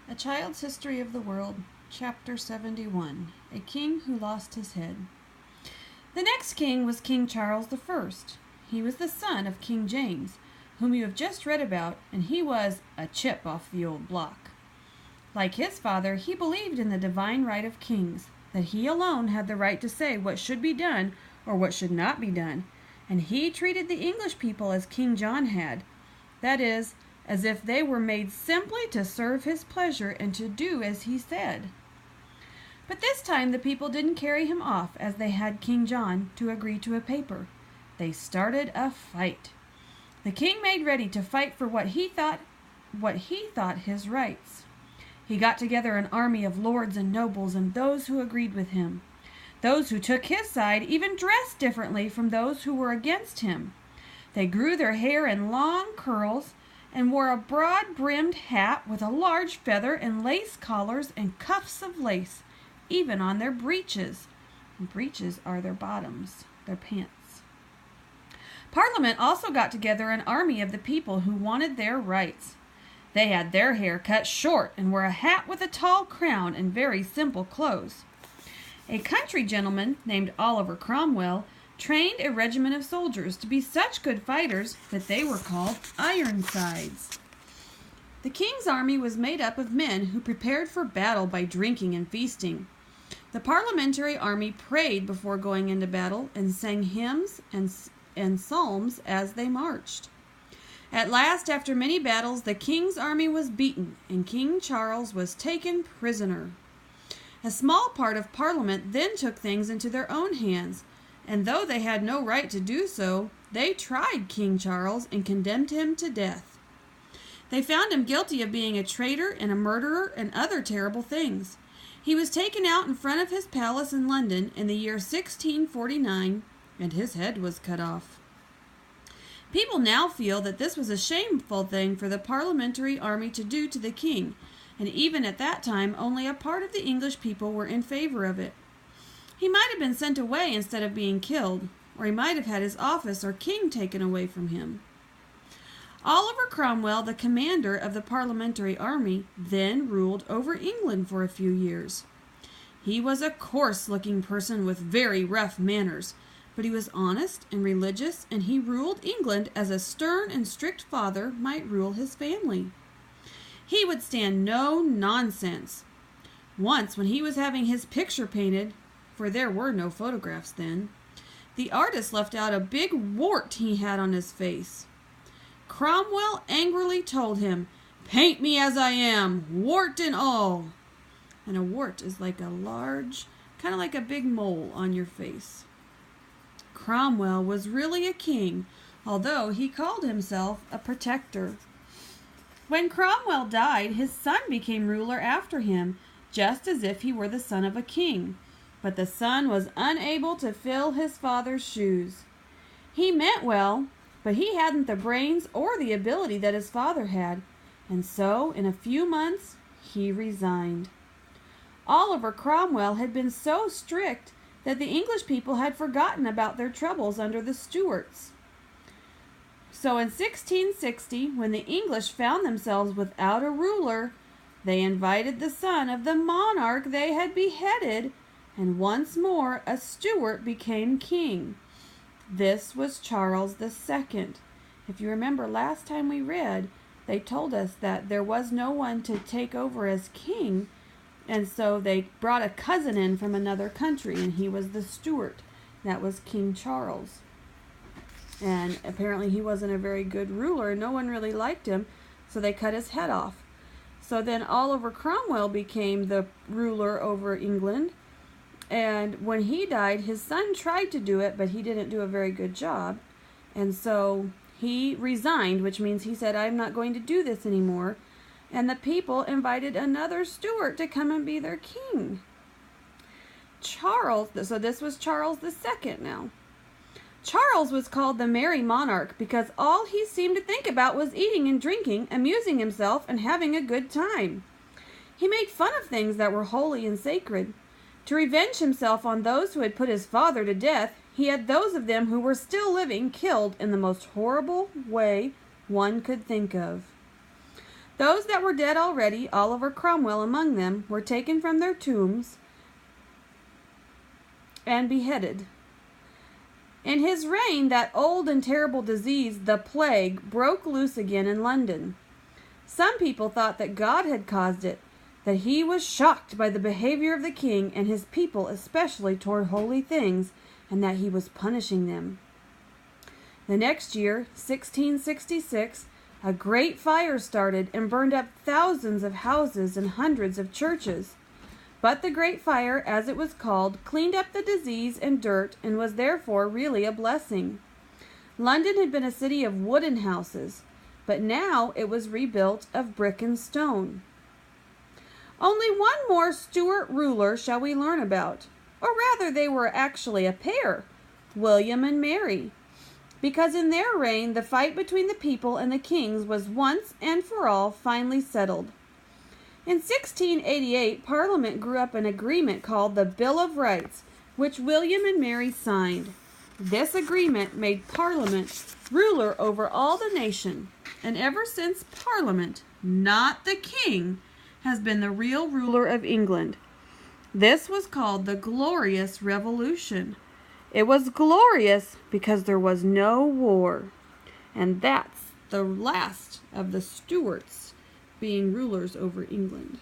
A Child's History of the World, Chapter 71, A King Who Lost His Head. The next king was King Charles I. He was the son of King James, whom you have just read about, and he was a chip off the old block. Like his father, he believed in the divine right of kings, that he alone had the right to say what should be done or what should not be done, and he treated the English people as King John had, that is, as if they were made simply to serve his pleasure and to do as he said. But this time the people didn't carry him off as they had King John to agree to a paper. They started a fight. The king made ready to fight for what he thought his rights. He got together an army of lords and nobles and those who agreed with him. Those who took his side even dressed differently from those who were against him. They grew their hair in long curls and wore a broad-brimmed hat with a large feather and lace collars and cuffs of lace, even on their breeches. Breeches are their bottoms, their pants. Parliament also got together an army of the people who wanted their rights. They had their hair cut short and wore a hat with a tall crown and very simple clothes. A country gentleman named Oliver Cromwell trained a regiment of soldiers to be such good fighters that they were called Ironsides. The king's army was made up of men who prepared for battle by drinking and feasting. The parliamentary army prayed before going into battle and sang hymns and psalms as they marched. At last, after many battles, the king's army was beaten and King Charles was taken prisoner. A small part of Parliament then took things into their own hands, and though they had no right to do so, they tried King Charles and condemned him to death. They found him guilty of being a traitor and a murderer and other terrible things. He was taken out in front of his palace in London in the year 1649, and his head was cut off. People now feel that this was a shameful thing for the parliamentary army to do to the king, and even at that time only a part of the English people were in favor of it. He might have been sent away instead of being killed, or he might have had his office or king taken away from him. Oliver Cromwell, the commander of the parliamentary army, then ruled over England for a few years. He was a coarse-looking person with very rough manners, but he was honest and religious, and he ruled England as a stern and strict father might rule his family. He would stand no nonsense. Once, when he was having his picture painted, for there were no photographs then, the artist left out a big wart he had on his face. Cromwell angrily told him, "Paint me as I am, wart and all." And a wart is like a large, kind of like a big mole on your face. Cromwell was really a king, although he called himself a protector. When Cromwell died, his son became ruler after him, just as if he were the son of a king. But the son was unable to fill his father's shoes. He meant well, but he hadn't the brains or the ability that his father had, and so in a few months he resigned. Oliver Cromwell had been so strict that the English people had forgotten about their troubles under the Stuarts. So in 1660, when the English found themselves without a ruler, they invited the son of the monarch they had beheaded, and once more a Stuart became king. This was Charles II. If you remember last time we read, they told us that there was no one to take over as king, and so they brought a cousin in from another country, and he was the Stuart. That was King Charles. And apparently he wasn't a very good ruler. No one really liked him, so they cut his head off. So then Oliver Cromwell became the ruler over England, and when he died, his son tried to do it, but he didn't do a very good job. And so he resigned, which means he said, "I'm not going to do this anymore." And the people invited another Stuart to come and be their king. So this was Charles II now. Charles was called the Merry Monarch because all he seemed to think about was eating and drinking, amusing himself, and having a good time. He made fun of things that were holy and sacred. To revenge himself on those who had put his father to death, he had those of them who were still living killed in the most horrible way one could think of. Those that were dead already, Oliver Cromwell among them, were taken from their tombs and beheaded. In his reign, that old and terrible disease, the plague, broke loose again in London. Some people thought that God had caused it, that he was shocked by the behavior of the king and his people, especially toward holy things, and that he was punishing them. The next year, 1666, a great fire started and burned up thousands of houses and hundreds of churches. But the Great Fire, as it was called, cleaned up the disease and dirt and was therefore really a blessing. London had been a city of wooden houses, but now it was rebuilt of brick and stone. Only one more Stuart ruler shall we learn about, or rather they were actually a pair, William and Mary, because in their reign the fight between the people and the kings was once and for all finally settled. In 1688, Parliament grew up an agreement called the Bill of Rights, which William and Mary signed. This agreement made Parliament ruler over all the nation, and ever since Parliament, not the king, has been the real ruler of England. This was called the Glorious Revolution. It was glorious because there was no war. And that's the last of the Stuarts being rulers over England.